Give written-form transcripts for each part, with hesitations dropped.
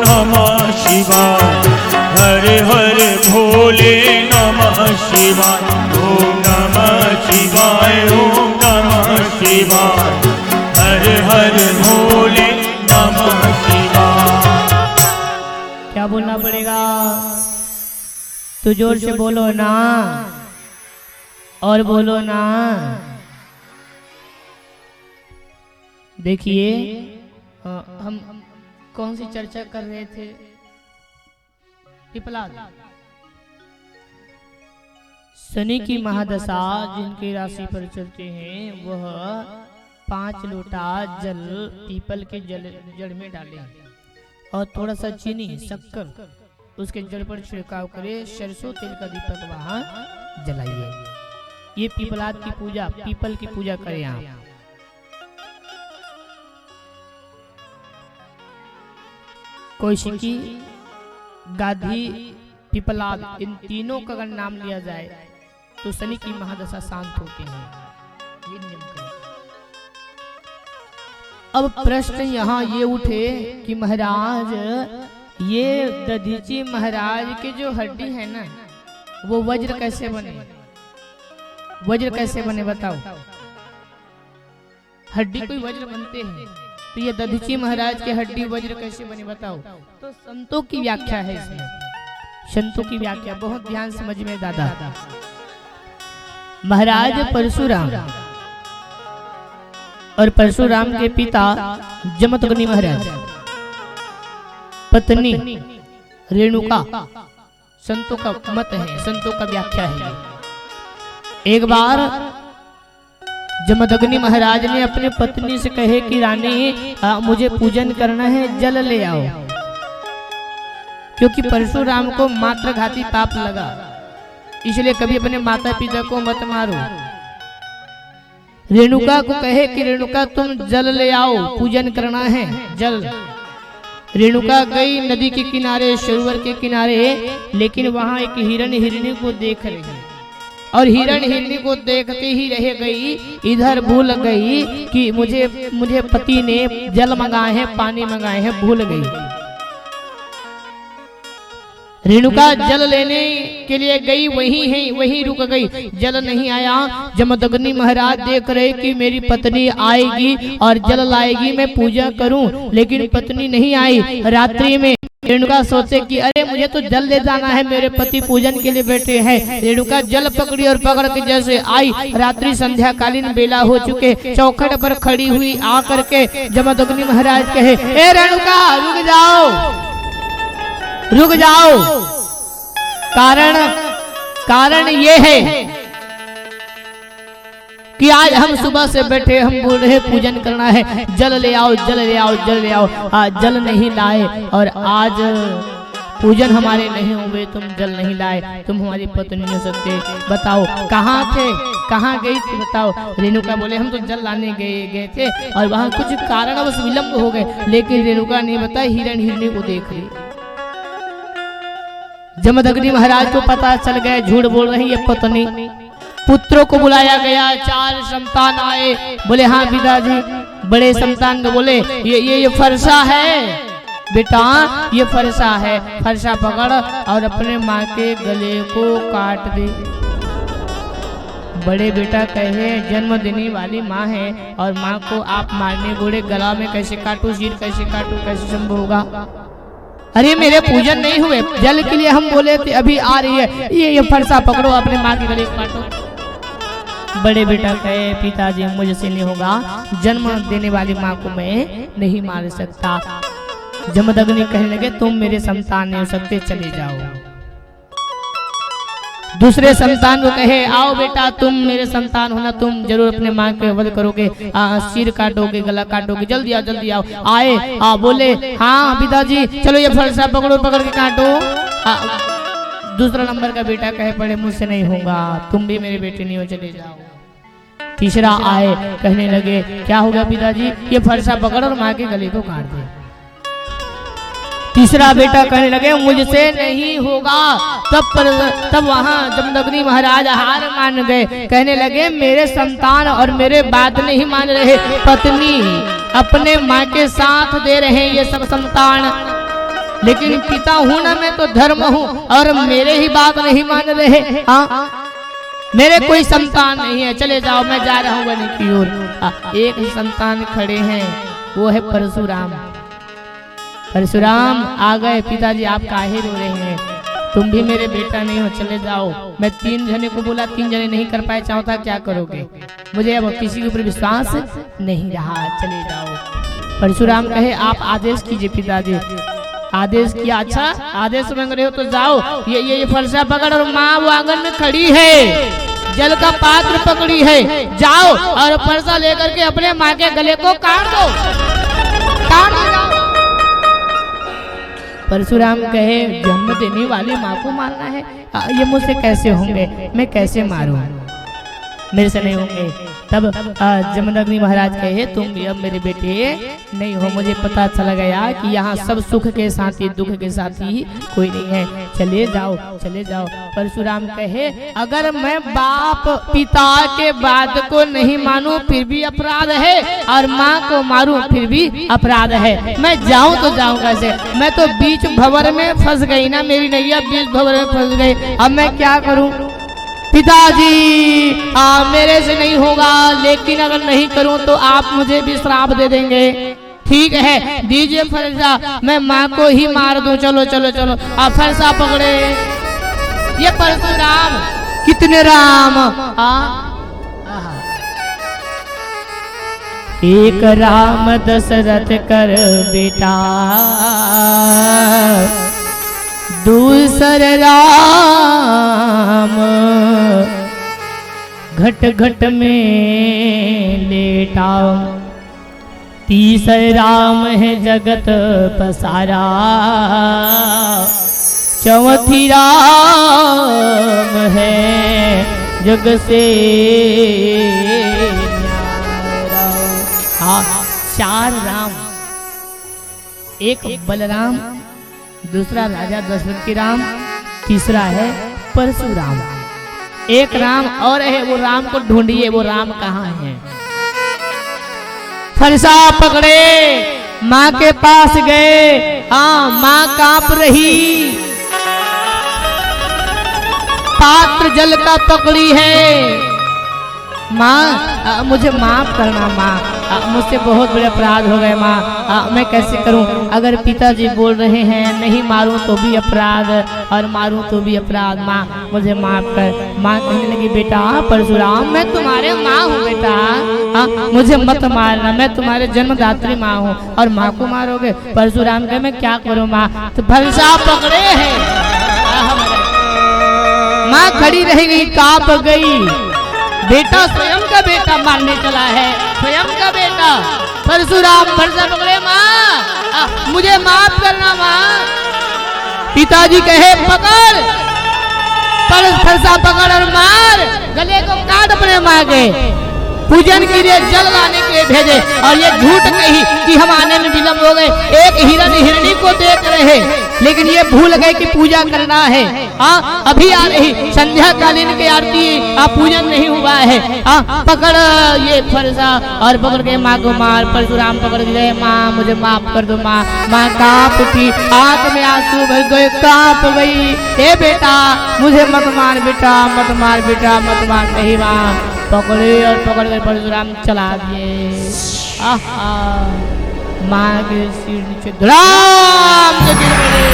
नमः शिवाय, हर हर भोले नमः शिवाय, ओम नमः शिवाय, ओम नमः शिवाय, हर हर भोले नमः शिवाय। क्या बोलना पड़ेगा? तो जोर से बोलो ना, और बोलो ना। देखिए हम कौन सी चर्चा कर रहे थे? पिपलाद। शनि की महादशा जिनके राशि पर चलते हैं वह 5 लोटा जल पीपल के जड़ में डाले और थोड़ा सा चीनी शक्कर उसके जड़ पर छिड़काव करे, सरसों तेल का दीपक वहां जलाइए। ये पीपलाद की पूजा, पीपल की पूजा करें आप। कौशिकी, गाधी, पिपलाद, इन तीनों का अगर नाम लिया जाए तो शनि की महादशा शांत होती है। ये नियम करें। अब प्रश्न यहाँ ये उठे कि महाराज ये दधीची महाराज के जो हड्डी है ना वो वज्र कैसे बने? वज्र कैसे बने बताओ? हड्डी कोई वज्र बनते हैं तो ये दधीची महाराज के हड्डी वज्र कैसे बने बताओ? तो संतों की व्याख्या है इसमें, संतों की व्याख्या बहुत ध्यान समझ में दादा। महाराज परशुराम और परशुराम के पिता जमदग्नि महाराज, पत्नी रेणुका, संतों का मत है, संतों का व्याख्या है। एक बार जमदग्नि महाराज ने अपने पत्नी से कहे कि रानी मुझे पूजन करना है, जल ले आओ, क्योंकि परशुराम को मात्रघाती पाप लगा, इसलिए कभी अपने माता पिता को मत मारो। रेणुका को कहे कि रेणुका तुम जल ले आओ, पूजन करना है, जल। रेणुका गई नदी के किनारे, सरोवर के किनारे, लेकिन वहां एक हिरण हिरनी को देख रही और हिरण हिरनी को देखते ही रह गई, इधर भूल गई कि मुझे पति ने जल मंगाए हैं, पानी मंगाए हैं, भूल गई। रेणुका जल लेने के लिए गई, वहीं रुक गई, जल नहीं आया। जमदग्नि महाराज देख रहे कि मेरी पत्नी आएगी और जल लाएगी, मैं पूजा करूं, लेकिन पत्नी नहीं आई। रात्रि में रेणुका सोचे कि अरे मुझे तो जल ले जाना है, मेरे पति पूजन के लिए बैठे हैं। रेणुका जल पकड़ी और पकड़ के जैसे आई, रात्रि संध्या कालीन बेला हो चुके, चौखट पर खड़ी हुई आकर के जमदग्नि महाराज कहे, ए रेणुका रुक जाओ, रुक जाओ। कारण ये है कि आज हम सुबह से बैठे, हम बोल रहे पूजन करना है, जल ले आओ, जल ले आओ, जल ले आओ, जल नहीं लाए और आज पूजन हमारे नहीं हुए, तुम जल नहीं लाए, तुम हमारी पत्नी हो सकते, बताओ कहाँ थे, कहाँ गई थी बताओ। रेणुका बोले हम तो जल लाने गए थे और वहाँ कुछ कारणवश विलंब हो गए, लेकिन रेणुका नहीं बताया, हिरण हिरनी को देख रही। जमदग्नि महाराज को पता चल गया झूठ बोल रही है पत्नी। पुत्रों को बुलाया गया, 4 संतान आए, बोले हाँ पिताजी। बड़े संतान को बोले ये फरसा है बेटा, ये फरसा है, फरसा पकड़ और अपने माँ के गले को काट दे। बड़े बेटा कहे जन्म देने वाली माँ है और माँ को आप मारने बोले, गला में कैसे काटू, सिर कैसे काटू, कैसे संभव होगा? अरे मेरे पूजन नहीं हुए, जल के लिए हम बोले थे, अभी आ रही है, ये फरसा पकड़ो, अपने माँ के गले काटो। बड़े बेटा कहे पिताजी मुझसे नहीं होगा, जन्म देने वाली माँ को मैं नहीं मार सकता। जमदग्नि कहने लगे तुम मेरे संतान नहीं हो सकते, चले जाओ। दूसरे संतान को कहे आओ बेटा तुम मेरे संतान होना, तुम जरूर अपने माँ के वध करोगे, सिर काटोगे, गला काटोगे, जल्दी आओ, जल्दी आओ। आए बोले हाँ पिताजी चलो ये फरसा पकड़ो, पकड़ के काटो। दूसरा नंबर का बेटा कहे पड़े मुझसे नहीं होगा, तुम भी मेरे बेटे नहीं हो, चले जाओ। तीसरा आए कहने लगे क्या होगा पिताजी, ये फरसा पकड़ और माँ के गले को काट दे। तीसरा बेटा कहने लगे मुझसे नहीं होगा। तब वहां जमदग्नि महाराज हार मान गए, कहने लगे मेरे संतान और मेरे बात नहीं मान रहे, पत्नी अपने माँ के साथ दे रहे ये सब संतान। लेकिन पिता हूँ ना मैं तो धर्म हूँ, और मेरे ही बात नहीं मान रहे। हाँ, मेरे कोई संतान नहीं है, चले जाओ, मैं जा रहा हूँ वन की ओर। एक ही संतान खड़े हैं, वो है परशुराम। परशुराम आ गए। पिताजी आप काहे रो रहे हैं? तुम भी मेरे बेटा नहीं हो, चले जाओ। मैं 3 जने को बोला, 3 जने नहीं कर पाए, चाहता क्या करोगे? मुझे अब किसी के ऊपर विश्वास नहीं रहा, चले जाओ। परशुराम कहे आप आदेश कीजिए पिताजी। आदेश किया, अच्छा आदेश मांग रहे हो तो जाओ। ये फरसा पकड़, और माँ वो आंगन में खड़ी है, जल का पात्र पकड़ी है, जाओ और फरसा लेकर के अपने माँ के गले को काट दो, काट दो। परशुराम कहे जन्म देने वाली माँ को मारना है? ये मुझसे कैसे होंगे, मैं कैसे मारूं, मेरे से नहीं होंगे। तब जमदग्नि महाराज कहे तुम भी अब मेरे बेटे नहीं हो, मुझे पता चला गया कि यहाँ सब सुख के साथी दुख के साथी कोई नहीं है, चले जाओ, चले जाओ। परशुराम कहे अगर मैं बाप पिता के बात को नहीं मानूं फिर भी अपराध है, और माँ को मारूं फिर भी अपराध है। मैं जाऊं तो जाऊं कैसे? मैं तो बीच भंवर में फंस गई ना, मेरी नैया बीच भंवर में फंस गई, अब मैं क्या करूं? पिताजी मेरे से नहीं होगा, लेकिन अगर नहीं करूं तो आप मुझे भी श्राप दे देंगे। ठीक है दीजिए फरसा, मैं माँ को ही मार दूं, चलो चलो चलो। आप फरसा पकड़े, ये परशुराम कितने राम। एक राम दशरथ कर बेटा, दूसर राम घट घट में लेटा, तीसर राम है जगत पसारा, चौथी राम है जग से न्यारा। हाँ 4 राम, एक बलराम, दूसरा राजा दशरथ की राम, तीसरा है परशुराम। एक राम और है, वो राम को ढूंढिए, वो राम कहाँ है? फरसा पकड़े, माँ के पास गए। हाँ माँ कांप रही, पात्र जल का पकड़ी है। माँ मुझे माफ करना माँ, मुझसे बहुत बड़े अपराध हो गए माँ, मैं कैसे करूँ? अगर पिताजी बोल रहे हैं नहीं मारूं तो भी अपराध, और मारूं तो भी अपराध, माँ मुझे माफ कर। माँ कहने लगी बेटा परशुराम मैं तुम्हारे माँ हूँ बेटा, मुझे मत मारना, मैं तुम्हारे जन्मदात्री माँ हूँ, और माँ को मारोगे? परशुराम कहे मैं क्या करूँ माँ? तो फरसा पकड़े है, माँ खड़ी रह गई, कांप गई। बेटा स्वयं का बेटा मारने चला है, स्वयं का बेटा। परशुराम फरसा पकड़े, माँ मुझे माफ करना माँ। पिताजी कहे पकड़, फरसा पकड़ और मार, गले को काट अपने माँ के। पूजन के लिए जल लाने के लिए भेजे, और ये झूठ कही कि हम आने में विलम्ब हो गए। एक हिरण हिरणी को देख रहे, लेकिन ये भूल गए कि पूजा करना है। अभी आ रही संध्या कालीन की आरती, पूजन नहीं हुआ है। पकड़ ये फरसा और पकड़ के माँ को मार। परशुराम पकड़ गए, माँ मुझे माफ कर दो माँ। माँ कांप उठी, आंख में आंसू भर गए, कांप गई। हे बेटा मुझे मत मार बेटा, मत मार बेटा, मत मार। नहीं माँ, पकड़े और पकड़ कर परशुराम चला दिए। माँ के सिर नीचे धड़ाम से गिर पड़े,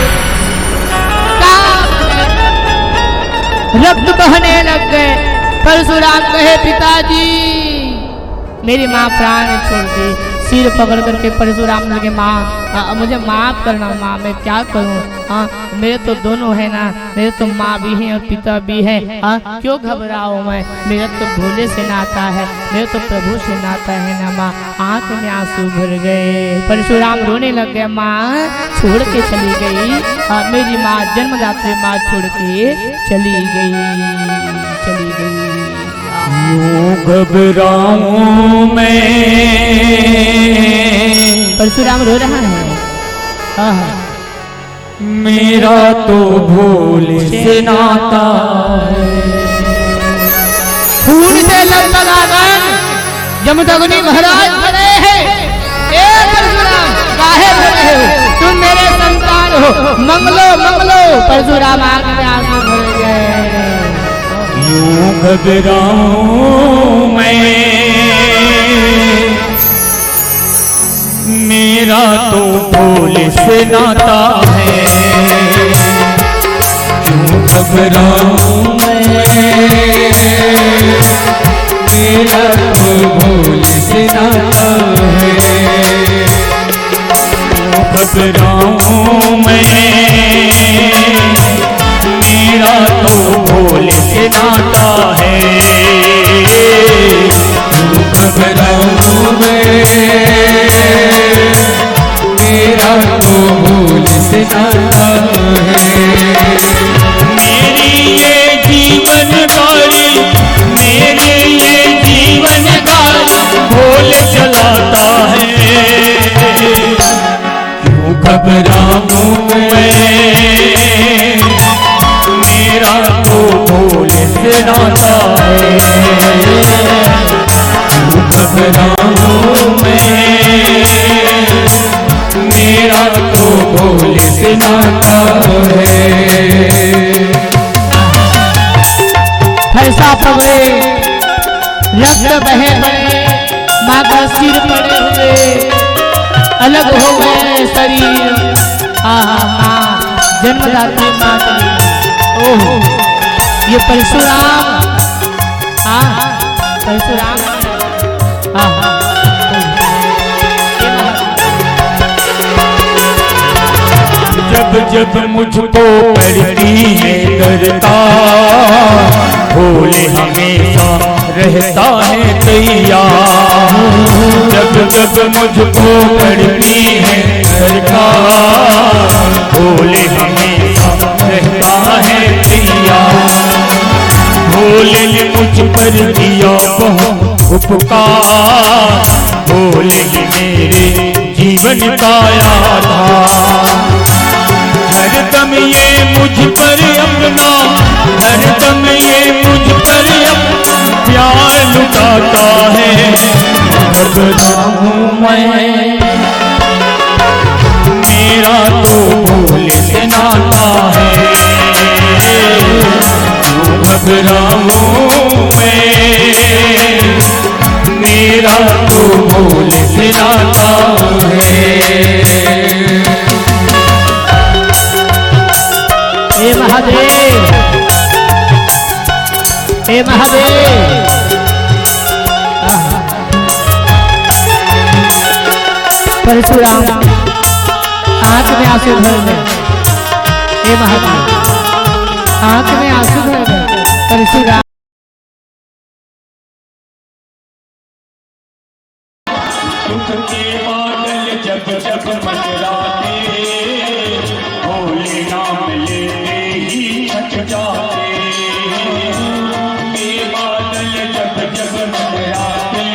रक्त बहने लग गए। परशुराम कहे पिताजी मेरी माँ प्राण छोड़ दी। सिर पकड़ करके परशुराम लगे, माँ मुझे माफ करना माँ, मैं क्या करूँ? मेरे तो दोनों है ना, मेरे तो माँ भी है और पिता भी है। क्यों घबराओ मैं, मेरा तो भोले से नाता है, मेरे तो प्रभु से नाता है ना माँ। आंख में आंसू भर गए, परशुराम रोने लग गए। माँ छोड़ के चली गई, मेरी माँ जन्मदात्री माँ छोड़ के चली गई, चली गई। घबराऊं मैं, परशुराम रो रहा है। मेरा तो भोले से नाता है। खून से लथपथाकर जमदग्नि महाराज खड़े हैं। ए परशुराम काहे खड़े हो? तुम मेरे संतान हो, मंगलो परशुराम आंख में आंसू भर गए। यूं घबराऊं मैं, मेरा तो भोले से नाता है। यूं घबराऊं मैं, मेरा तो भोले से नाता है। घबराऊं मैं, मेरा तो भोले से नाता है। घबराऊं मैं, मेरा तो भोले से नाता है। मेरी ये जीवन गाड़ी, मेरे ये जीवन गाड़ी भोले चलाता है। क्यों घबराऊं मैं, मेरा तो भोले से नाता है। क्यों घबराऊं मैं, मेरा तो भोले से नाता है। फैसा पड़े रक्त बहे बहे, माँ का सिर पड़े हुए, अलग हो गए शरीर। आहा जन्मदात्री माता, ओह ये परशुराम, परशुराम, जब जब मुझको पड़ती है करता, भोले हमेशा रहता है तैयार। जब जब मुझको पड़ती है करता, भोले हमेशा रहता है तैयार। भोले ने मुझ पर दिया बहुत उपकार, भोले ही मेरे जीवन का आधार। हरदम ये मुझ पर अपना, हरदम ये मुझ पर अपना प्यार लुटाता है। घबराऊं मैं, मेरा तो भोले से नाता है। घबराऊं मैं, मेरा तो भोले से नाता है। हे महादेव, हे महादेव, परशुराम आंख में आंसू भर गए। हे महादेव, आंख में आंसू भर गए। परशुराम के बादल जब जब मंडराते, भोले नाम लेते ही छट जाते। के बादल जब जब मंडराते,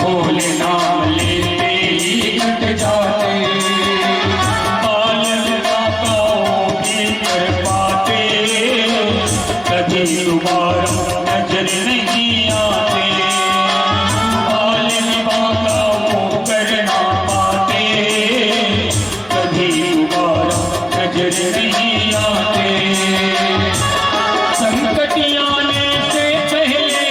भोले नाम लेते ही छट जाते। पालन माताओं की कर पाते, कभी दोबारा नजर नहीं आते। नहीं आते। संकट आने से पहले,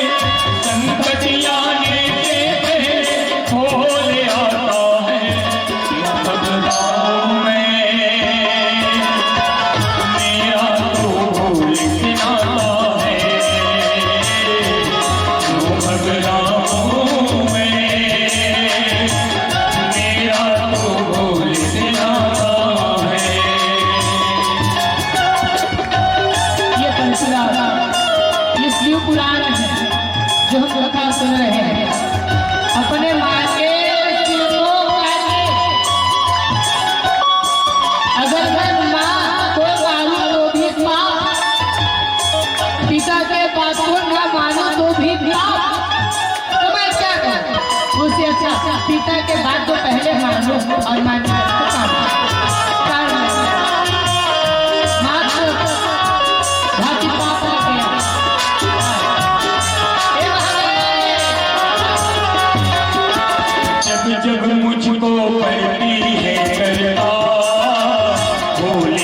संकट आने से पहले भोले आता है। घबराऊं मैं, मेरा तो भोले से नाता है। घबराऊं मैं, मेरा तो भोले से नाता है। ये शिव पुराण है जो हम कथा सुन रहे हैं। अपने माँ के शिव को काटे, अगर माँ को मानू तो भी माँ, पिता के बात को न मानू तो भी माँ, तो मैं क्या करूं? उससे अच्छा पिता के बात को पहले मान लो और मान जब मुझको पड़ती है करता, भोले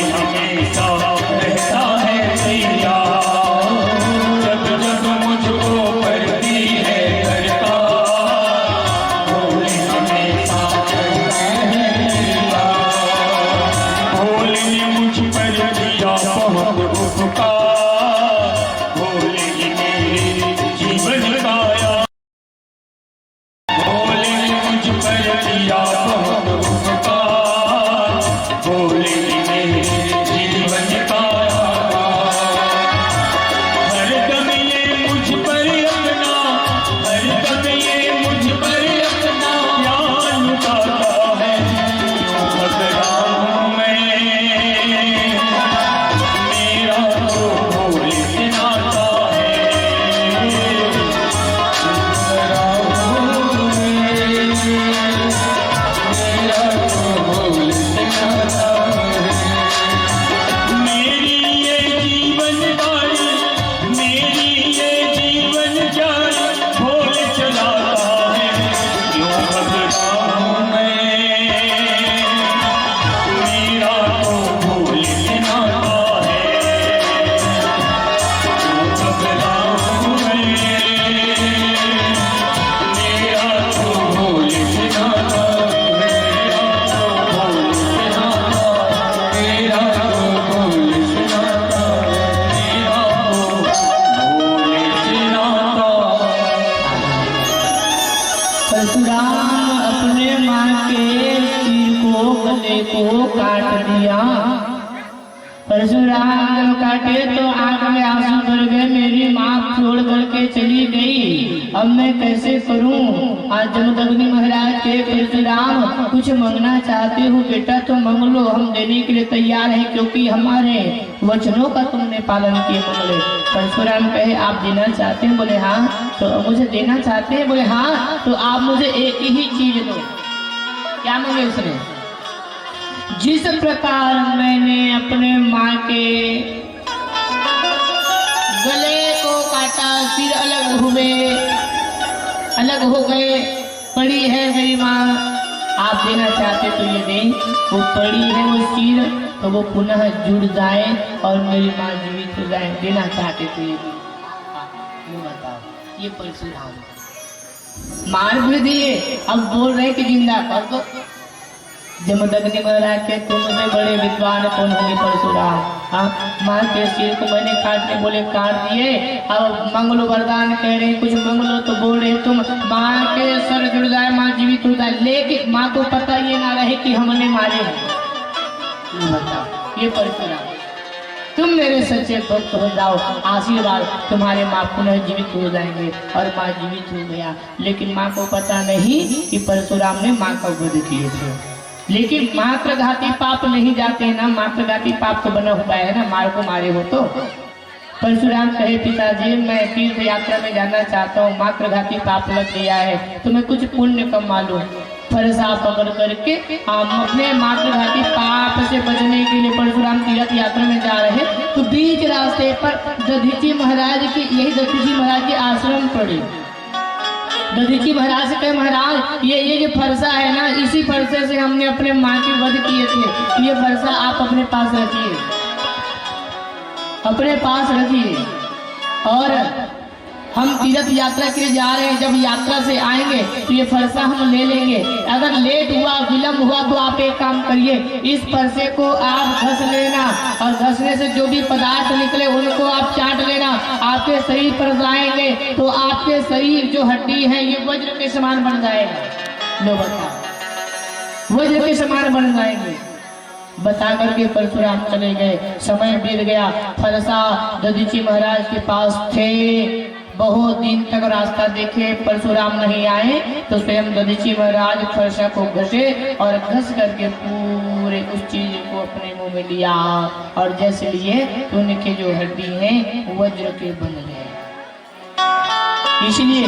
परशुराम काटे तो आंख में आंसू भर गए, मेरी माँ छोड़ करके चली गई, अब मैं कैसे करूं। आज जमदग्नि महाराज के परशुराम कुछ मांगना चाहते हो बेटा तो मांग लो, हम देने के लिए तैयार हैं, क्योंकि हमारे वचनों का तुमने पालन किए। बोले परशुराम कहे आप देना चाहते हैं? बोले हाँ। तो मुझे देना चाहते हैं? बोले हाँ। तो आप मुझे एक ही चीज दो। क्या मांगे उसने? जिस प्रकार मैंने अपने माँ के गले को काटा, सिर अलग हो गए, पड़ी है मेरी माँ, आप देना चाहते तो ये दें। वो पड़ी है वो सिर, तो वो पुनः जुड़ जाए और मेरी माँ जीवित हो जाए, देना चाहते तो ये दें। बताओ, ये परशुराम मार भी दिए, अब बोल रहे कि जिंदा कर दो। जमदग्नि महाराज के तुमसे बड़े विद्वान कौन होंगे? परशुराम। हाँ, माँ के सिर को मैंने काटने बोले काट दिए, अब मंगलो वरदान कह रहे कुछ मंगलो, तो बोल रहे तुम माँ के सर जुड़ जाए, माँ जीवित हो जाए, लेकिन माँ को पता ये ना रहे कि हमने मारे हैं। बताओ, ये परशुराम। तुम मेरे सच्चे भक्त हो जाओ, आशीर्वाद, तुम्हारे माँ पुनः जीवित हो जाएंगे। और माँ जीवित हो गया, लेकिन माँ को पता नहीं कि परशुराम ने माँ का वध किए थे। लेकिन मात्रघाती पाप नहीं जाते ना, मात्रघाती पाप तो बना हुआ है ना, मार को मारे हो तो। परशुराम कहे पिताजी मैं तीर्थ यात्रा में जाना चाहता हूँ, मात्रघाती पाप लग गया है, तो मैं कुछ पुण्य कमा लूं। फरसा पकड़ करके अपने मात्रघाती पाप से बचने के लिए परशुराम तीर्थ यात्रा में जा रहे, तो बीच रास्ते पर दधीची महाराज की, यही दधीची महाराज के आश्रम पड़े। दधीची महाराज से कहे महाराज ये जो फरसा है ना, इसी फरसे से हमने अपने माँ के वध किए थे, ये फरसा आप अपने पास रखिए, अपने पास रखिए, और हम तीर्थ यात्रा के लिए जा रहे हैं, जब यात्रा से आएंगे तो ये फरसा हम ले लेंगे। अगर लेट हुआ, विलम्ब हुआ, तो आप एक काम करिए, इस फरसे को आप घस लेना, और घसने से जो भी पदार्थ निकले उनको आप चाट लेना, आपके शरीर पर जाएंगे तो आपके शरीर जो हड्डी है ये वज्र के समान बन जाएगा। लो बताओ, वज्र के समान बन जाएंगे। बता करके परशुराम चले गए। समय बीत गया, फरसा दधीची महाराज के पास थे, बहुत दिन तक रास्ता देखे, परशुराम नहीं आए, तो स्वयं दधीची महाराज फरसा को घसे और घस करके पूरे उस चीज को अपने मुंह में लिया, और जैसे लिए तो उनके जो हड्डी हैं वज्र के बन गए। इसलिए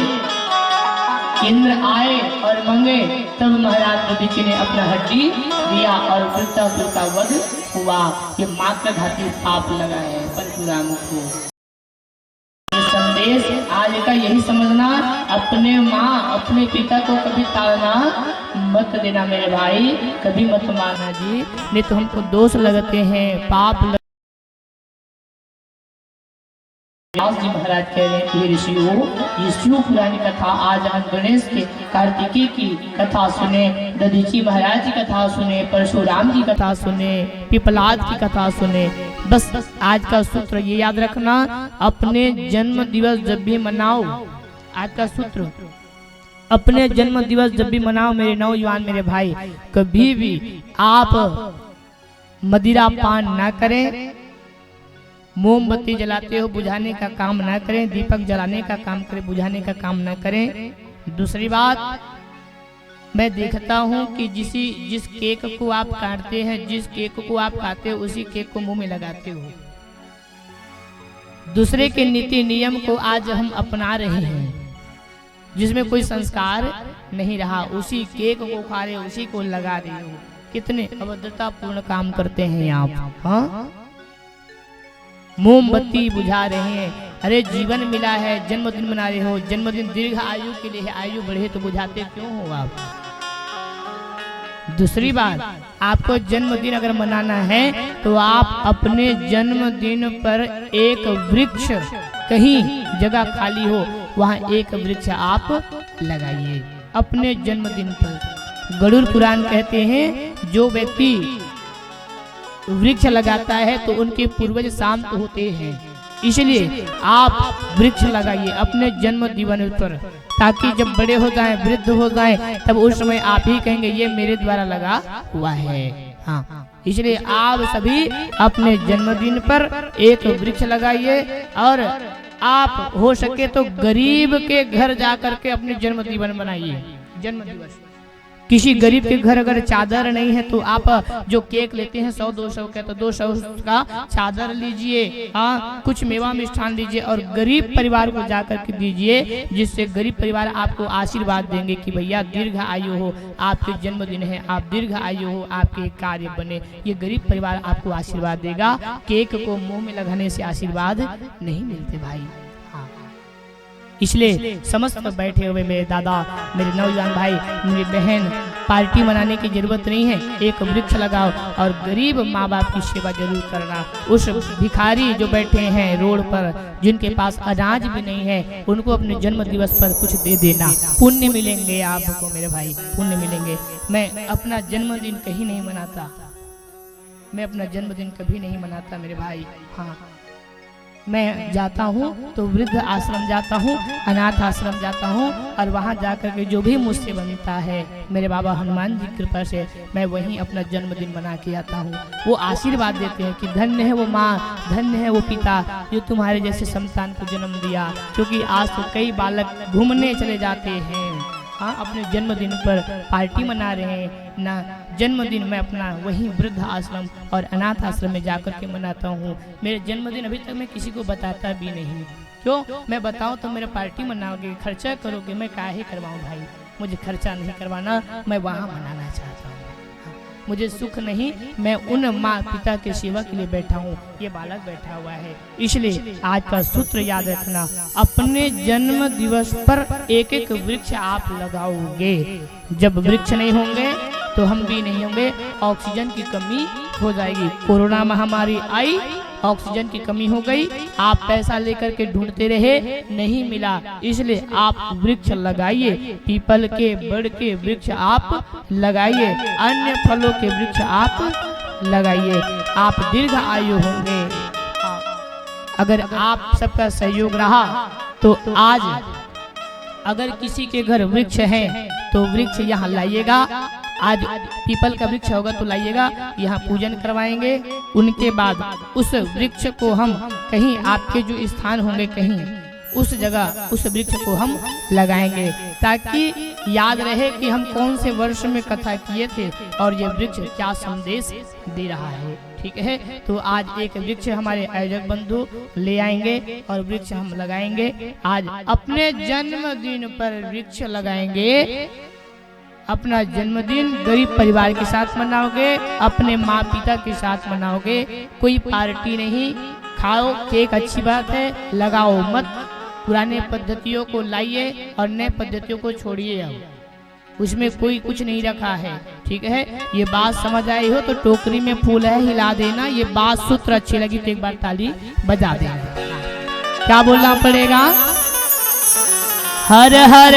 इंद्र आए और मांगे, तब महाराज दधीची ने अपना हड्डी दिया और वृत्तासुर का वध हुआ। ये मात्रघाती पाप लगा है परशुराम को। संदेश आज का यही समझना, अपने माँ अपने पिता को कभी ताड़ना मत देना मेरे भाई, कभी मत मारना जी, नहीं तो हमको दोष लगते हैं, पाप जी महाराज कह रहे हैं ऋषियों, ये शिव पुरानी कथा, आज हम गणेश के कार्तिकी की कथा सुने, दधीची महाराज की कथा सुने, परशुराम की कथा सुने, पिपलाद की कथा सुने। बस आज का सूत्र ये याद रखना, अपने जन्म दिवस जब भी मनाओ, आज का सूत्र, अपने जन्म दिवस जब भी मनाओ मेरे नौजवान मेरे भाई, कभी भी आप मदिरा पान ना करें, मोमबत्ती जलाते हो बुझाने का काम ना करें, दीपक जलाने का काम करें, बुझाने का काम ना करें। दूसरी बात, मैं देखता हूं कि जिस केक को आप काटते हैं, जिस केक को आप खाते हो, उसी केक को मुंह में लगाते हो। दूसरे के नीति नियम को आज हम अपना रहे हैं, जिसमें कोई संस्कार नहीं रहा, उसी केक को खा रहे, उसी को लगा रहे हो। कितने अभद्रतापूर्ण काम करते हैं आप। हाँ, मोमबत्ती बुझा रहे हैं, अरे जीवन मिला है, जन्मदिन मना रहे हो, जन्मदिन दीर्घ आयु के लिए है, आयु बढ़े तो बुझाते क्यों हो आप। दूसरी बात, आपको जन्मदिन अगर मनाना है तो आप अपने जन्मदिन पर एक वृक्ष, कहीं जगह खाली हो वहां एक वृक्ष आप लगाइए अपने जन्मदिन पर। गरुड़ पुराण कहते हैं जो व्यक्ति वृक्ष लगाता है तो उनके पूर्वज शांत होते हैं, इसलिए आप वृक्ष लगाइए अपने जन्म दिवस पर, ताकि जब बड़े हो जाएं, वृद्ध हो जाएं, तब उस समय आप ही कहेंगे ये मेरे द्वारा लगा हुआ है। हाँ, इसलिए आप सभी अपने जन्मदिन पर एक वृक्ष लगाइए और आप हो सके तो गरीब के घर जाकर के अपने जन्मदिन बनाइए। जन्म दिवस किसी गरीब के घर अगर चादर नहीं है तो आप जो केक लेते हैं 100-200 का, तो 200 का चादर लीजिए, हाँ कुछ मेवा मिष्ठान लीजिए और गरीब परिवार को जाकर के दीजिए, जिससे गरीब परिवार आपको आशीर्वाद देंगे कि भैया दीर्घ आयु हो, आपके जन्मदिन है, आप दीर्घ आयु हो, आपके कार्य बने। ये गरीब परिवार आपको आशीर्वाद देगा। केक को मुंह में लगाने से आशीर्वाद नहीं मिलते भाई। इसलिए समस्त बैठे हुए मेरे दादा, मेरे नौजवान भाई, मेरी बहन, पार्टी मनाने की जरूरत नहीं है, एक वृक्ष लगाओ और गरीब माँ बाप की सेवा जरूर करना। उस भिखारी जो बैठे हैं रोड पर, जिनके पास अनाज भी नहीं है, उनको अपने जन्म दिवस पर कुछ दे देना, पुण्य मिलेंगे आपको मेरे भाई, पुण्य मिलेंगे। मैं अपना जन्मदिन कहीं नहीं मनाता, मैं अपना जन्मदिन कभी नहीं मनाता मेरे भाई। हाँ, मैं जाता हूँ तो वृद्ध आश्रम जाता हूँ, अनाथ आश्रम जाता हूँ और वहाँ जाकर के जो भी मुझसे बनता है मेरे बाबा हनुमान जी की कृपा से मैं वहीं अपना जन्मदिन मना के आता हूँ। वो आशीर्वाद देते हैं कि धन्य है वो माँ, धन्य है वो पिता जो तुम्हारे जैसे संतान को जन्म दिया। क्योंकि आज तो कई बालक घूमने चले जाते हैं, हाँ अपने जन्मदिन पर पार्टी मना रहे हैं ना। जन्मदिन मैं अपना वहीं वृद्ध आश्रम और अनाथ आश्रम में जाकर के मनाता हूँ। मेरे जन्मदिन अभी तक मैं किसी को बताता भी नहीं। क्यों? मैं बताऊँ तो मेरा पार्टी मनाओगे, खर्चा करोगे, मैं काहे करवाऊँ भाई। मुझे खर्चा नहीं करवाना, मैं वहाँ मनाना चाहता हूँ। मुझे सुख नहीं, मैं उन माँ पिता के सेवा के लिए बैठा हूँ, ये बालक बैठा हुआ है। इसलिए आज का सूत्र याद रखना, अपने जन्म दिवस पर एक एक वृक्ष आप लगाओगे। जब वृक्ष नहीं होंगे तो हम भी नहीं होंगे, ऑक्सीजन की कमी हो जाएगी। कोरोना महामारी आई, ऑक्सीजन की कमी हो गई, आप पैसा लेकर के ढूंढते रहे, नहीं मिला, इसलिए आप वृक्ष लगाइए। पीपल के, बड़ के वृक्ष आप लगाइए, अन्य फलों के वृक्ष आप लगाइए, आप दीर्घ आयु होंगे। अगर आप सबका सहयोग रहा तो आज अगर किसी के घर वृक्ष है तो वृक्ष यहाँ लाइएगा। आज पीपल का वृक्ष होगा तो लाइएगा, यहाँ पूजन करवाएंगे। उनके बाद उस वृक्ष को हम कहीं, आपके जो स्थान होंगे कहीं, उस जगह उस वृक्ष को हम लगाएंगे, ताकि याद रहे कि हम कौन से वर्ष में कथा किए थे और ये वृक्ष क्या संदेश दे रहा है। ठीक है, तो आज एक वृक्ष हमारे आयोजक बंधु ले आएंगे और वृक्ष हम लगाएंगे। आज अपने जन्मदिन पर वृक्ष लगाएंगे। अपना जन्मदिन गरीब परिवार के साथ मनाओगे, अपने माँ पिता के साथ मनाओगे। कोई पार्टी नहीं, खाओ केक, अच्छी बात है, लगाओ मत। पुराने पद्धतियों को लाइए और नए पद्धतियों को छोड़िए। अब उसमें कोई कुछ नहीं रखा है। ठीक है, ये बात समझ आई हो तो टोकरी में फूल है हिला देना। ये बात सूत्र अच्छी लगी तो एक बार ताली बजा देना। क्या बोलना पड़ेगा? हर हर।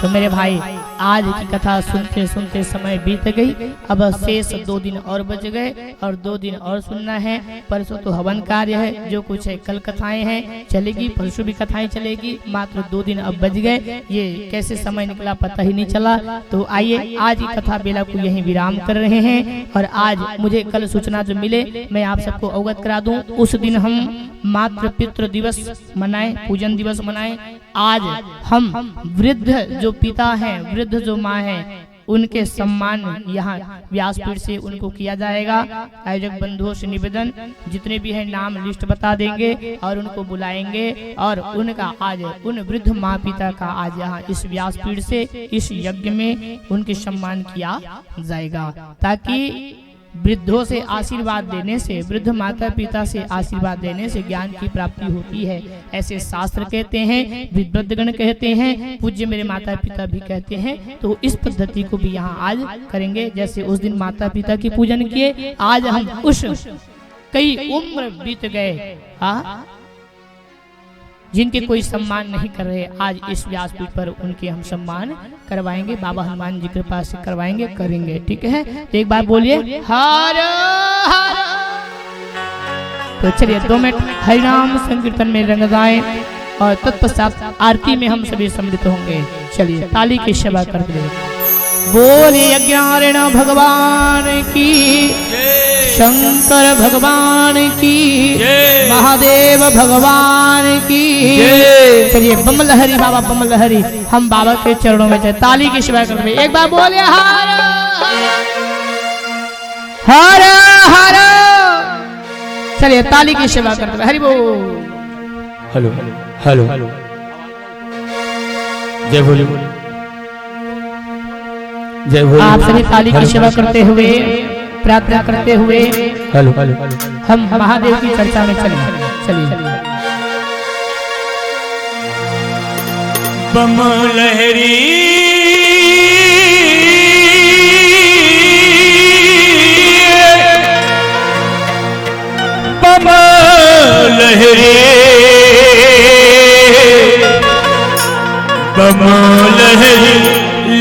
तो मेरे भाई, आज की कथा सुनते सुनते समय बीत गई। अब शेष 2 दिन और बच गए और 2 दिन और सुनना है। परसों तो हवन कार्य है, जो कुछ है कल कथाएं हैं चलेगी, परसों भी कथाएं चलेगी। मात्र 2 दिन अब बच गए, ये कैसे समय निकला पता ही नहीं चला। तो आइए आज की कथा बेला को यहीं विराम कर रहे हैं। और आज मुझे कल सूचना जो मिले मैं आप सबको अवगत करा दूं। उस दिन हम मातृ पितृ दिवस मनाएं, पूजन दिवस मनाएं। आज हम वृद्ध जो पिता हैं, वृद्ध जो माँ हैं, उनके सम्मान यहाँ व्यासपीठ से उनको किया जाएगा। आयोजक बंधुओं से निवेदन, जितने भी हैं नाम लिस्ट बता देंगे और उनको बुलाएंगे और उनका आज उन वृद्ध माँ पिता का आज यहाँ इस व्यासपीठ से इस यज्ञ में उनके सम्मान किया जाएगा, ताकि वृद्धों से आशीर्वाद देने से, वृद्ध माता पिता से आशीर्वाद देने से ज्ञान की प्राप्ति होती है। ऐसे शास्त्र कहते हैं, विद्वद्गण कहते हैं, पूज्य मेरे माता पिता भी कहते हैं। तो इस पद्धति को भी यहाँ आज करेंगे। जैसे उस दिन माता पिता की पूजन किए, आज हम उस कई उम्र बीत गए जिनके कोई सम्मान नहीं कर रहे, आज इस व्यासपीठ पर उनके हम सम्मान करवाएंगे। बाबा हनुमान जी कृपा से करवाएंगे, करेंगे। ठीक है, तो एक बार बोलिए हर हर। तो चलिए 2 मिनट हरिनाम संकीर्तन में रंग जाएं और तत्पश्चात आरती में हम सभी सम्मिलित होंगे। चलिए ताली की सेवा कर दे। बोले यज्ञारण भगवान की, शंकर भगवान की, महादेव भगवान की। चलिए बम लहरी बाबा, बम लहरी। हम बाबा के चरणों में ताली की सेवा करते हैं। एक बार बोले हर हर हर। चलिए ताली की सेवा करते हैं। हरि बोल। हेलो हेलो, जय भोले, जय भोले। आप सभी ताली की सेवा करते हुए, प्रार्थना करते हुए हेलो हेलो, हम महादेव की चर्चा में चलिए। बम लहरी बम लहरी बम लहरी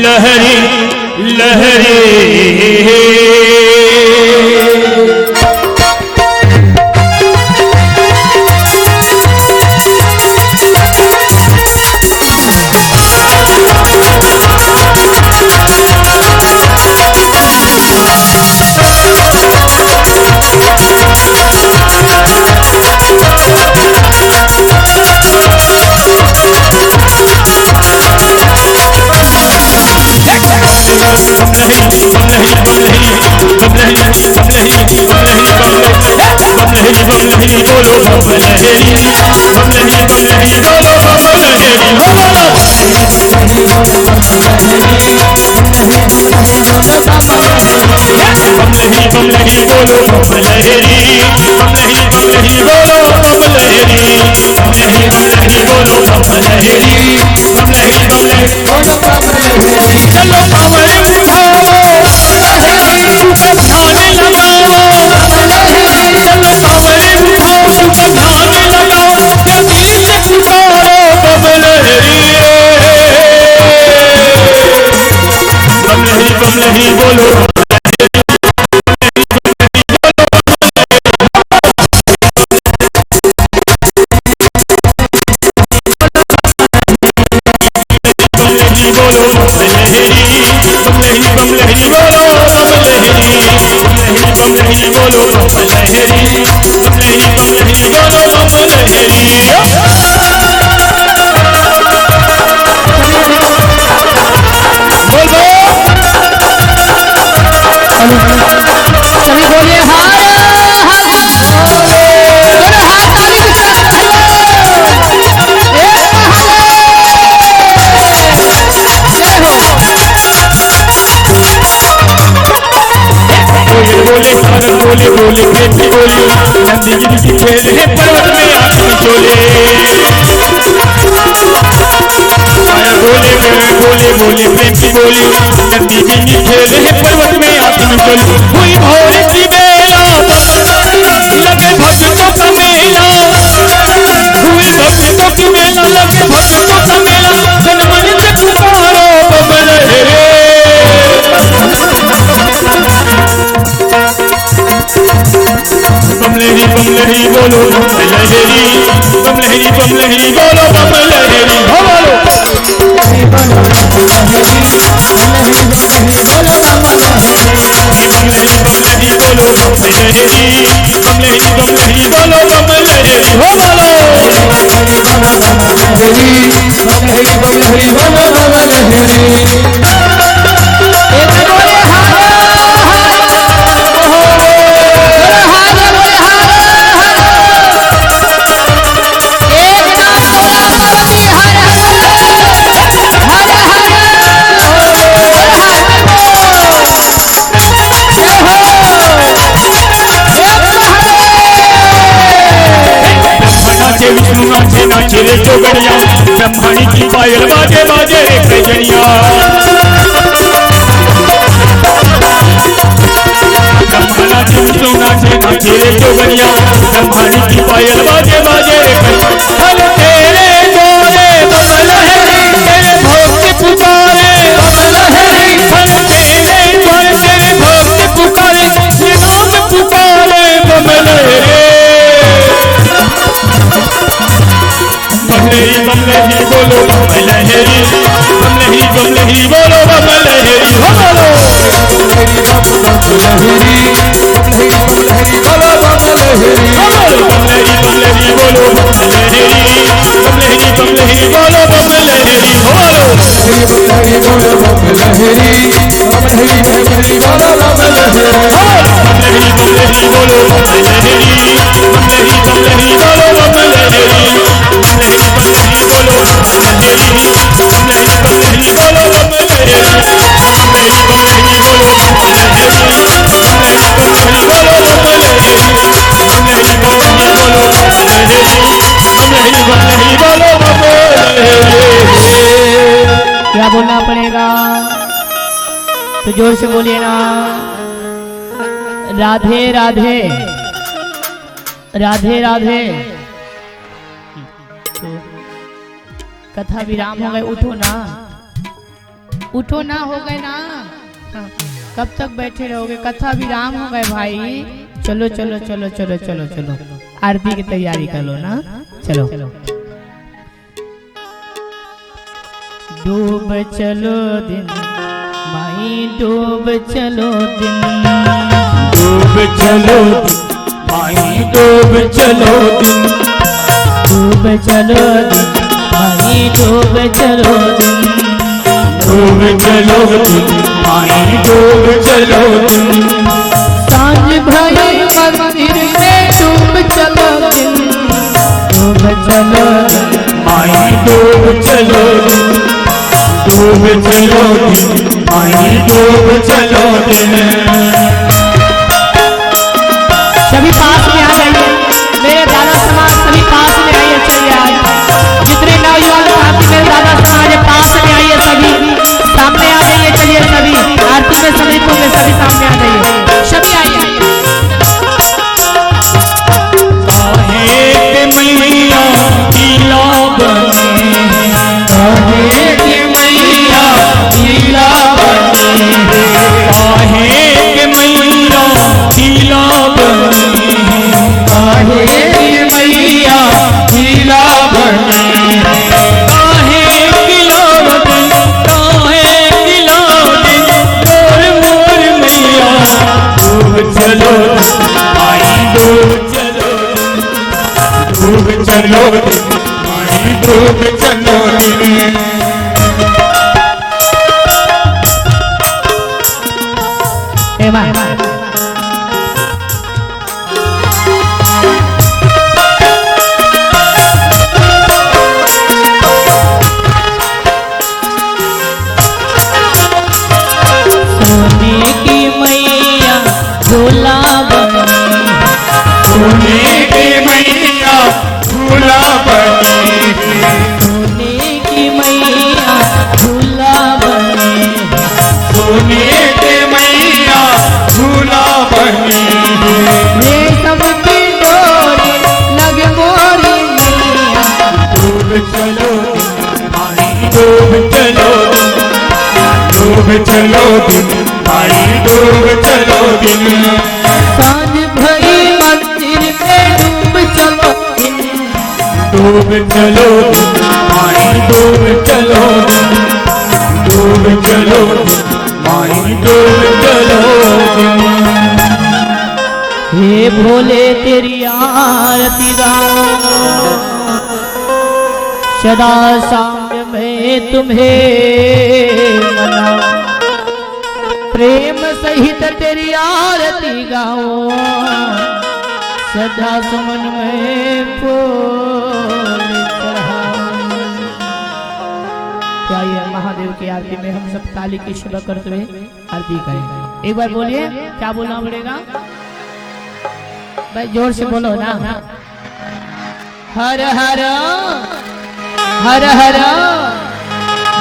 लहरी लहरी। ब्रह्मणी की पायल बाजे बाजे जनिया ब्रह्मणा की नाचे नाचे रे जोगनिया ब्रह्मणी की पायल बाजे बाजे हर तेरे गोरे बमल है तेरे भक्त पुकारे बमल है हर तेरे गोरे तेरे भक्त पुकारे ये नाम पुकारे बमल है बमलहरी बोलो बमलहरी बमलहरी बोलो बमलहरी। लहरी बोलो बम लहरी, बम लहरी बोलो बम लहरी। लहरी बोलो बम लहरी, बम लहरी बोलो बम लहरी, बम लहरी बोलो बम लहरी, बम लहरी बोलो बम लहरी, बम लहरी बोलो बम लहरी, बम लहरी बोलो बम लहरी, बम लहरी बोलो बम लहरी, बम लहरी बोलो बम लहरी। क्या बोलना पड़ेगा? तो जोर से बोलिए ना, राधे राधे राधे राधे। तो कथा विराम हो गए, उठो ना, उठो ना, हो गए ना। हाँ, कब तक बैठे रहोगे? कथा विराम हो गए भाई। चलो चलो चलो चलो चलो चलो, आरती की तैयारी कर लो ना। चलो डूब चलो दिन माई, डूब चलो दिन, डूब चलो माई, डूब चलो दिन, डूब चलो दिन माई, डूब चलो दिन, डूब चलो दिन माई, डूब चलो दिन। सांझ भई मंदिर में डूब चलो दिन, डूब चलो दिन माई, डूब चलो दिन, डूब चलो दिन माई, डूब चलो दिन। सभी पास में आ जाइए, मेरे दादा समाज सभी पास में आइए। चलिए आज जितने नौजवान साथी मेरे दादा समाज पास में आइए, सभी सामने आ जाइए। चलिए सभी आरती में सभी को में सभी सामने आ जाइए, सभी आइए। काहे के मैया पीला बने, काहे के मैया पीला बने, काहे के मैया पीला बने, काहे के मैया पीला बने, काहे किलो दिन, काहे किलो दिन, मोर मोर मैया डूब चलो माई, डूब चलो, डूब चलो माई, डूब चलो दिन। ए मां सोने की मैया झूला बनी, सोने की मैया झूला बनी, सोने की मैया झूला बनी, सोने की मैया झूला बनी, रेशम की डोरी लगे मोरी मैया, डूब चलो माई, डूब चलो, डूब चलो दिन माई, डूब चलो दिन। सांझ भई मंदिर में डूब चलो दिन, डूब चलो दिन माई, डूब चलो दिन, डूब चलो दिन माई, डूब चलो दिन। हे भोले तेरी आरती गाऊं, सदा सामने में तुम्हें मनाऊं, प्रेम सहित तेरी आरती गाऊं, सदा सुमन में फूल चढ़ाऊं। तो आइए महादेव की आरती में हम सब ताली की शुभ करते हुए आरती करेंगे। एक बार बोलिए, क्या बोलना पड़ेगा भाई? जोर से बोलो ना। हर हर हर हर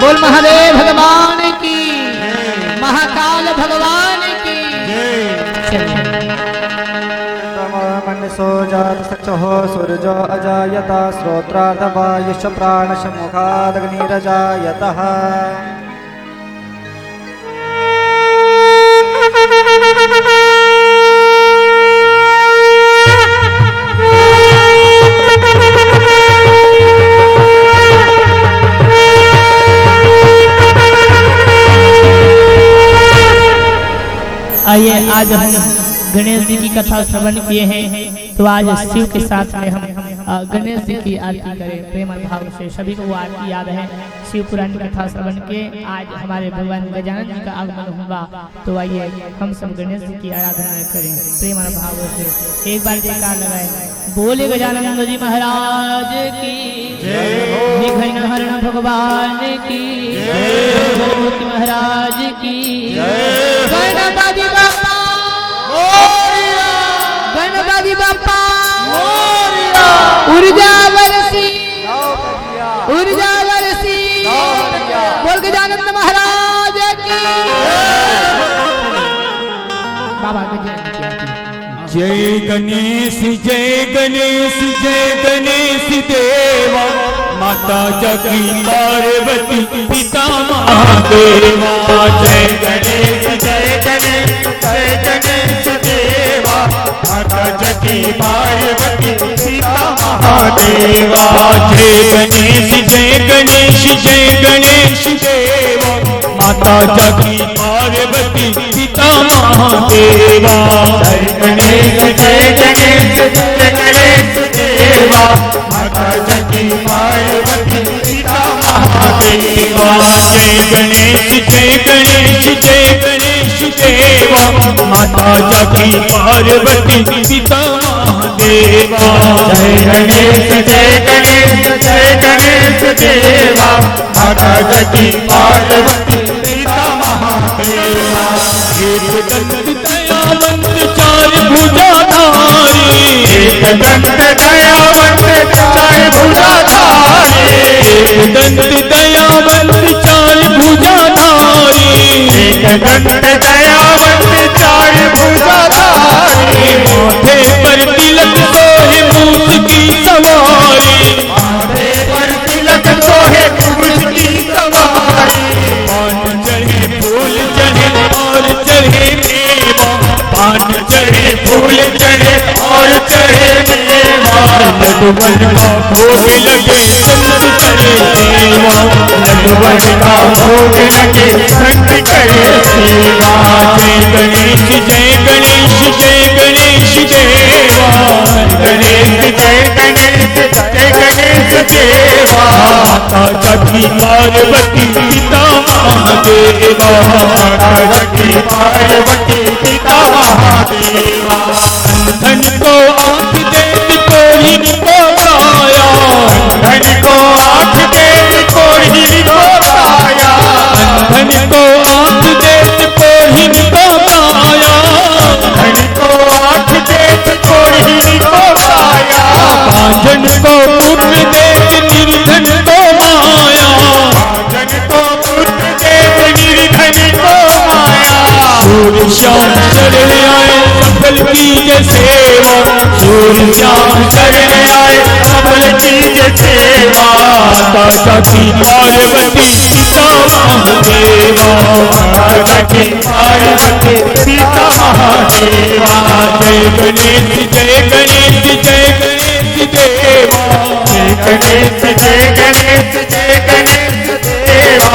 बोल महादेव भगवान की, महाकाल भगवान की। मनसो जात सचो सूर्यो अजायता, श्रोत्रार्धवायुष प्राणशमुखादग्निरजायतः। आइए आज हम गणेश जी की कथा श्रवण किए हैं, तो आज शिव के साथ में हम गणेश जी की आरती करें प्रेम और भाव से। सभी को वो आरती याद है। शिव पुराण कथा श्रवण के आज हमारे भगवान गजानन जी का आगमन होगा, तो आइए हम सब गणेश जी की आराधना करें प्रेम और भाव से। एक बार जयकार लगाए, बोले गजानन जी महाराज की जय, विघ्न हरण भगवान की जय, भगवती महाराज की जय, गणपति बाप्पा मोरया, गणपति बाप्पा मोरया, ऊर्जा बरसी, ऊर्जा बरसी, बोल गजानन महाराज की बाबा गजानन जय गणेश जय गणेश जय गणेश देवा, माता जगी पार्वती पिता महादेवा। जय गणेश जय गणेश जय गणेश देवा, माता जगी पार्वती पिता महादेवा। जय गणेश जय गणेश जय गणेश देवा, माता जगी पार्वती पिता महादेवा। जय गणेश जय गणेश जय गणेश देवा, माता जगी पार्वती पिता महादेवा। जय गणेश जय गणेश जय गणेश देवा, माता जगी पार्वती पिता महादेवा। जय गणेश जय गणेश जय गणेश देवा, माता जगी पार्वती पिता महादेवा। एक दंत दयावंत चार भुजाधारी, एक दंत दयावंत चार भुजाधारी, एक दंत दयावंत चार भुजाधारी, एक दंत दयावंत चार भुजाधारी। माथे पर तिलक सोहे मूस की सवारी, माथे पर तिलक सोहे मूस की सवारी। पान चढ़े फूल चढ़े और चढ़े मेवा, पान चढ़े फूल चढ़े और चढ़े मेवा। लड्डूवन का भोग लगे संत करे सेवा, लड्डूवन का भोग लगे संत करे सेवा। जय गणेश जय गणेश जय गणेश देवा, गणेश जय गणेश जय गणेश देवा। माता जगी पार्वती पिता महादेवा, माता जगी पार्वती पिता महादेवा। धन को आँख देत कोढ़ी को काया, धन को आँख देत कोढ़ी को काया, धन को आँख देत कोढ़ी को काया, धन को आँख देत कोढ़ी को काया। भाजन को पुत्र देत निर्धन को माया, भाजन को पुत्र देत निर्धन को माया। सूर्य श्याम शरण आए सफल कीजिए सेवा, सूर्य श्याम शरण आए सफल कीजिए सेवा। माता जगी पार्वती पिता महादेवा, माता जगी पार्वती पिता महादेवा। जय गणेश जय गणेश जय गणेश देवा, जय गणेश जय गणेश जय गणेश देवा।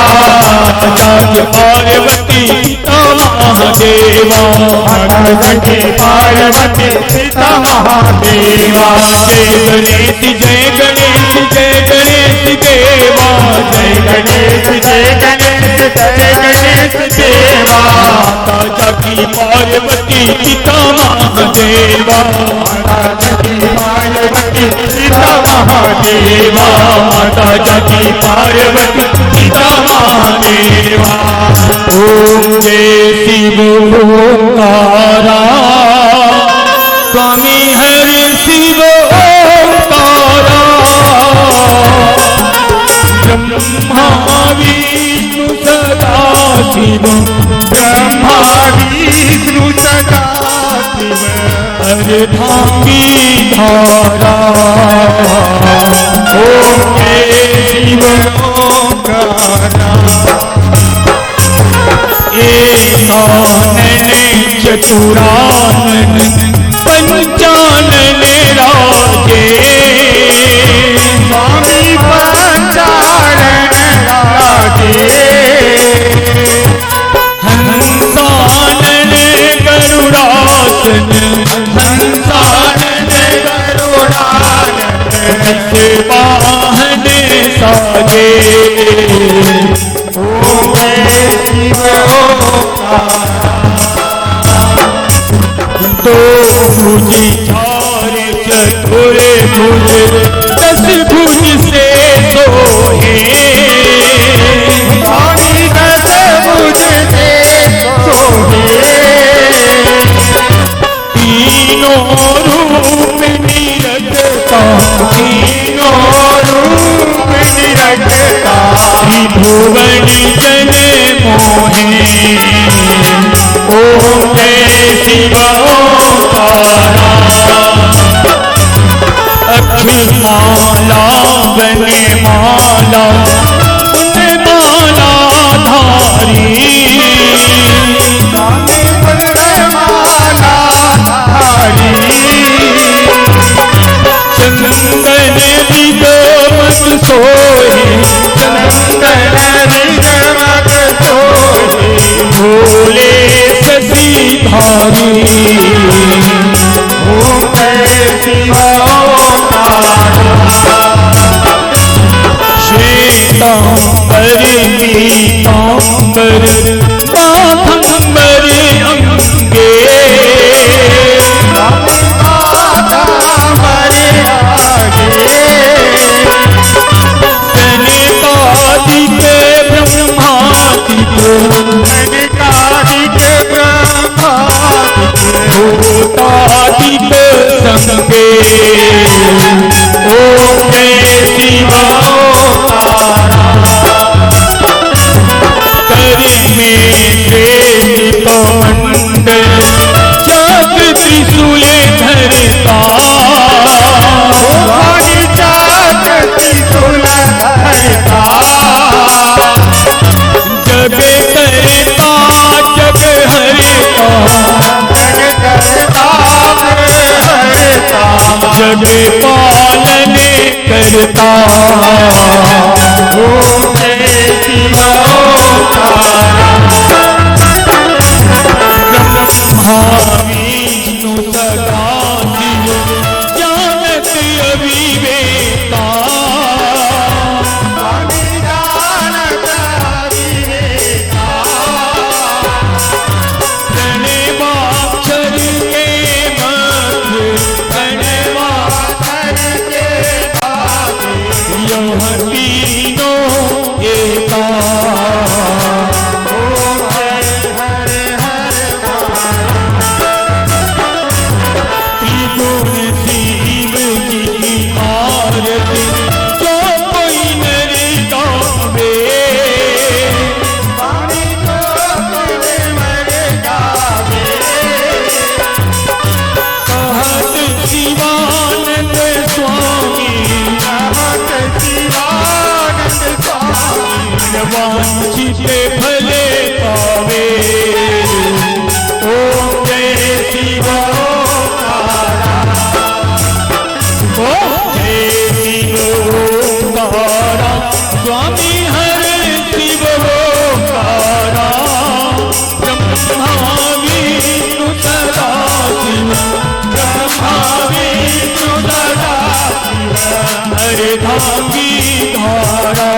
माता जगी पार्वती पिता महादेवा, माता जगी पार्वती पिता महादेवा। जय गणेश जय गणेश जय गणेश देवा, जय गणेश जय गणेश जय गणेश देवा। माता जगी पार्वती पिता महादेवा, माता जगी पार्वती पिता महादेवा, माता जगी पार्वती पिता महादेवा। ओम जय शिव ओंकारा, स्वामी हरि शिव ओंकारा। ब्रह्मा विष्णु सदा शिव, ब्रह्मा विष्णु सदा शिव। अर्धांगी धारा, ओम जय शिव ओंकारा। एकानन चतुरानन पंचानन राजे, स्वामी पंचानन राजे। हंसानन गरुड़ासन, हंसानन गरुड़ासन भुज चार चतुर भुज 10 भुज से सोहे स्वामी 10 भुज से सोहे तीनों रूप निरखता त्रिभुवन जन मोहे ओम जय शिव ओंकारा अक्षर माला बने माला उन माला धारी माला धारी चंदन विगमत सोहे भोले सती धारी ओम जय शिव श्वेतांबर पीतांबर बाघंबर अंगे भूतादिक संगे ओम जय शिव ओंकारा कर में श्वेत कमंडल जग त्रिशूल धरता जग करता जग हरता जग पालन करता ओम जय शिव ओंकारा ब्रह्मा विष्णु सदा शिव जानत अविवेका प्रणवाक्षर के मध्य प्रणवाक्षर के यह तीनों एका ओम हरे हरे त्रिगुण शिव जी की आरती जो कोई नर गावे कहत शिवानंद स्वामी वांछित भले पावे ओम जय शिव ओंकारा ओम जय शिव ओंकारा स्वामी हर शिव ओंकारा ब्रह्मा विष्णु सदा शिव ब्रह्मा विष्णु सदा शिव हरे धांगी धारा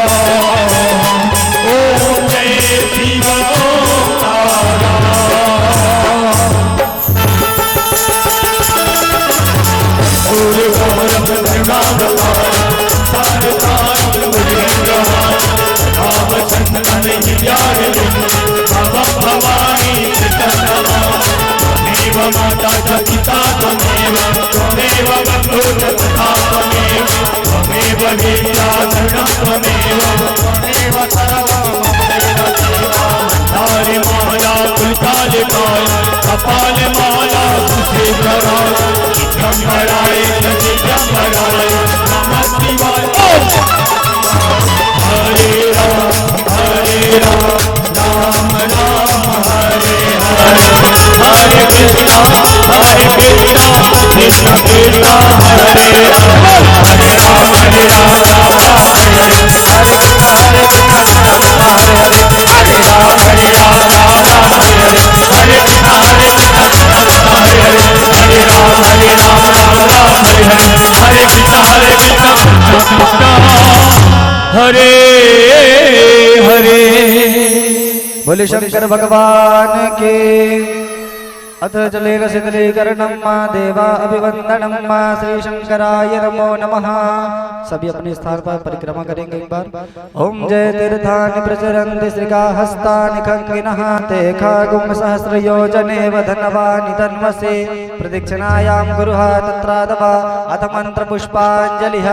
ओम जय शिव ओंकारा माता च पिता त्वमेव त्वमेव बन्धु च तथा त्वमेव त्वमेव विद्या धनं त्वमेव त्वमेव सर्वं धारि माला कुलकालिकाय कपाल माला कुशेखराय दिगंबराय दिगंबराय नमः शिवाय हरे राम राम राम हरे हरे हरे कृष्णा कृष्ण कृष्ण हरे हरे राम राम राम हरे हरे हरे कृष्ण हरे राम राम हरे हरे कृष्ण हरे राम राम हरे हरे कृष्ण हरे हरे। बोले शंकर भगवान के अथ जलेन शीतलीकरणं मा देवा अभिवंदनं मा श्री शंकराय नमो नमः। सभी अपने स्थान पर परिक्रमा करेंगे एक बार। ओम जय तीर्थानि प्रचरन्ति श्रीकाहस्तानि खंगिनः ते खागुं सहस्रयोजने वधनवानि तन्वसे प्रदक्षिणायां गुरुः तत्रादवा अथ मंत्र पुष्पांजलिः।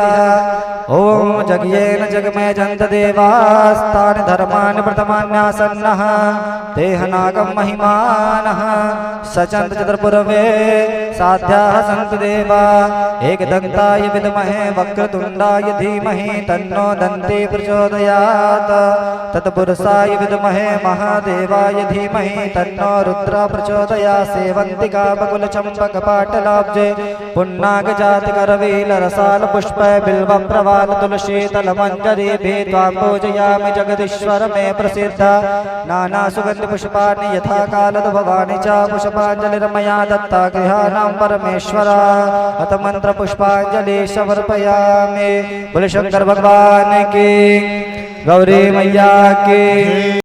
ओम जगयेन जगमय जन्त देवास्तानि धर्मानि प्रथमान्यासन्नः तेह नागं महिमानः सचंत चतुर्पुरवे साध्याः सन्तु देवा एकदन्ताय विद्महे वक्रतुण्डाय धीमहि तन्नो दन्ती प्रचोदयात् तत्पुरुषाय विद्महे महादेवाय धीमहि तन्नो रुद्र प्रचोदयात्। सेवन्तिका बकुलचम्पकपाटलाब्जे पुन्नागजातिकरवीलरसाल पुष्प बिल्व प्रवाल तुलसी तलमञ्जरी भेत्वा पूजयामि जगदीश्वर मे प्रसिद्ध नाना सुगन्धि पुष्पाणि यथा कालद भवानि च पुष्पाञ्जलिर्मया दत्ता गृहाणां परमेश्वर अथ मंत्र पुष्पांजलि समर्पयामि। बोले शंकर भगवान की, गौरी मैया की।